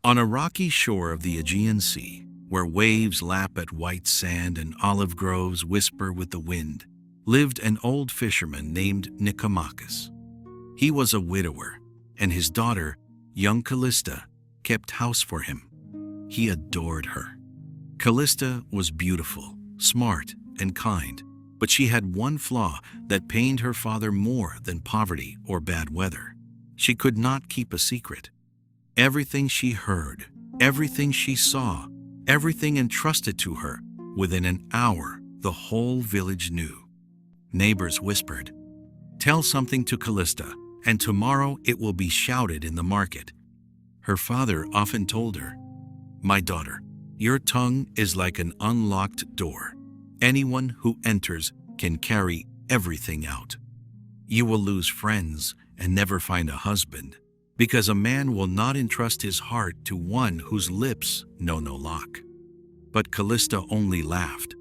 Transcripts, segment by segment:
On a rocky shore of the Aegean Sea, where waves lap at white sand and olive groves whisper with the wind, lived an old fisherman named Nicomachus. He was a widower, and his daughter, young Callista, kept house for him. He adored her. Callista was beautiful, smart, and kind, but she had one flaw that pained her father more than poverty or bad weather. She could not keep a secret. Everything she heard, everything she saw, everything entrusted to her, within an hour, the whole village knew. Neighbors whispered, "Tell something to Callista, and tomorrow it will be shouted in the market." Her father often told her, "My daughter, your tongue is like an unlocked door. Anyone who enters can carry everything out. You will lose friends and never find a husband, because a man will not entrust his heart to one whose lips know no lock." But Callista only laughed.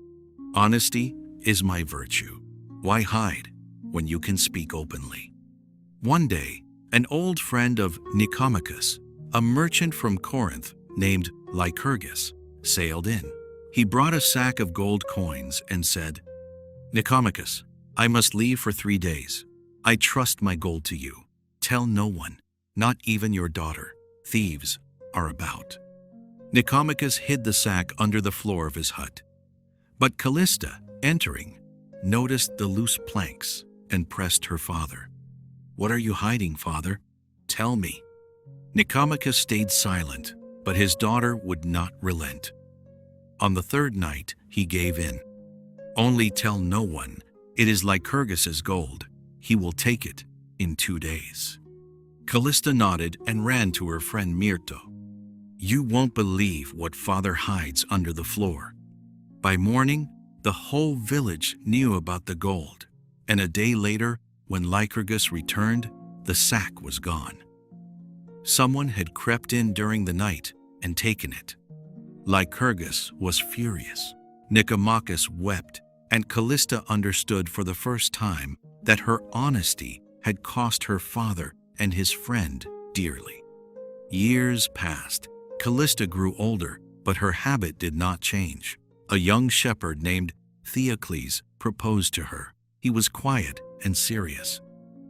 "Honesty is my virtue. Why hide when you can speak openly?" One day, an old friend of Nicomachus, a merchant from Corinth named Lycurgus, sailed in. He brought a sack of gold coins and said, "Nicomachus, I must leave for 3 days. I trust my gold to you. Tell no one, not even your daughter. Thieves are about." Nicomachus hid the sack under the floor of his hut. But Callista, entering, noticed the loose planks and pressed her father. "What are you hiding, father? Tell me." Nicomachus stayed silent, but his daughter would not relent. On the third night, he gave in. "Only tell no one. It is Lycurgus's gold. He will take it in 2 days." Callista nodded and ran to her friend Myrto. "You won't believe what father hides under the floor." By morning, the whole village knew about the gold, and a day later, when Lycurgus returned, the sack was gone. Someone had crept in during the night and taken it. Lycurgus was furious. Nicomachus wept, and Callista understood for the first time that her honesty had cost her father and his friend dearly. Years passed. Callista grew older, but her habit did not change. A young shepherd named Theocles proposed to her. He was quiet and serious.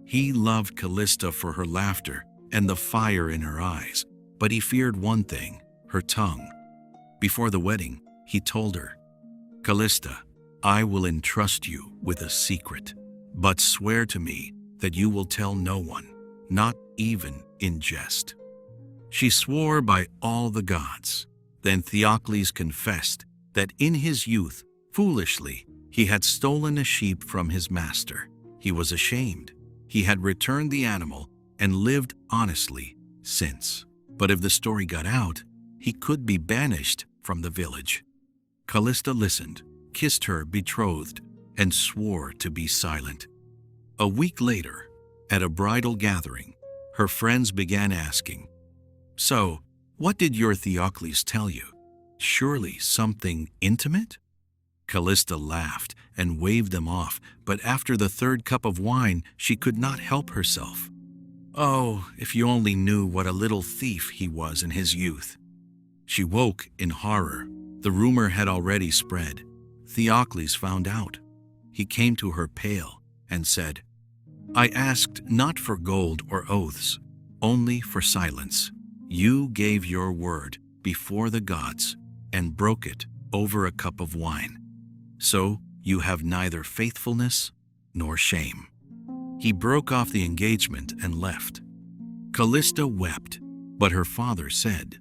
He loved Callista for her laughter and the fire in her eyes, but he feared one thing, her tongue. Before the wedding, he told her, "Callista, I will entrust you with a secret, but swear to me that you will tell no one, not even in jest." She swore by all the gods. Then Theocles confessed that in his youth, foolishly, he had stolen a sheep from his master. He was ashamed. He had returned the animal and lived honestly since. But if the story got out, he could be banished from the village. Callista listened, kissed her betrothed, and swore to be silent. A week later, at a bridal gathering, her friends began asking, "So, what did your Theocles tell you? Surely something intimate?" Callista laughed and waved them off, but after the third cup of wine, she could not help herself. "Oh, if you only knew what a little thief he was in his youth." She woke in horror. The rumor had already spread. Theocles found out. He came to her pale and said, "I asked not for gold or oaths, only for silence. You gave your word before the gods and broke it over a cup of wine. So you have neither faithfulness nor shame." He broke off the engagement and left. Callista wept, but her father said,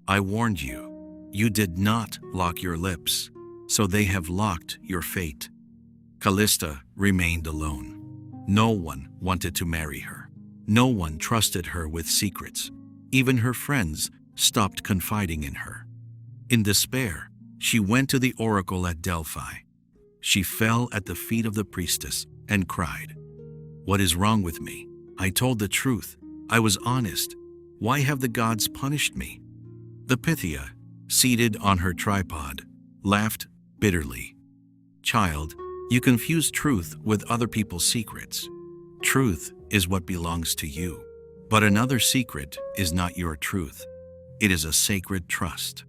"I warned you. You did not lock your lips, so they have locked your fate." Callista remained alone. No one wanted to marry her. No one trusted her with secrets. Even her friends stopped confiding in her. In despair, she went to the oracle at Delphi. She fell at the feet of the priestess and cried, "What is wrong with me? I told the truth. I was honest. Why have the gods punished me?" The Pythia, seated on her tripod, laughed bitterly. "Child, you confuse truth with other people's secrets. Truth is what belongs to you, but another secret is not your truth. It is a sacred trust.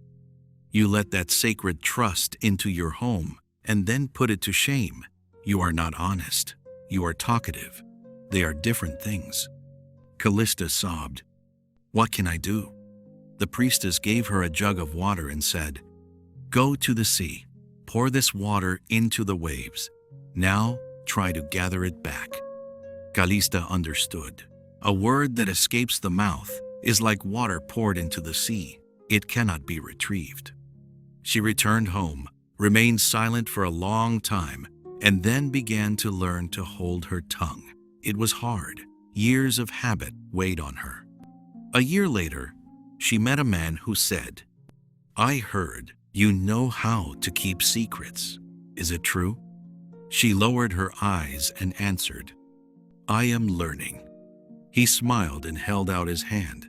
You let that sacred trust into your home and then put it to shame. You are not honest. You are talkative. They are different things. Callista sobbed. What can I do? The priestess gave her a jug of water and said, Go to the sea. Pour this water into the waves. Now try to gather it back. Callista understood. A word that escapes the mouth is like water poured into the sea. It cannot be retrieved. She returned home, remained silent for a long time, and then began to learn to hold her tongue. It was hard. Years of habit weighed on her. A year later, she met a man who said, I heard you know how to keep secrets. Is it true? She lowered her eyes and answered, I am learning. He smiled and held out his hand.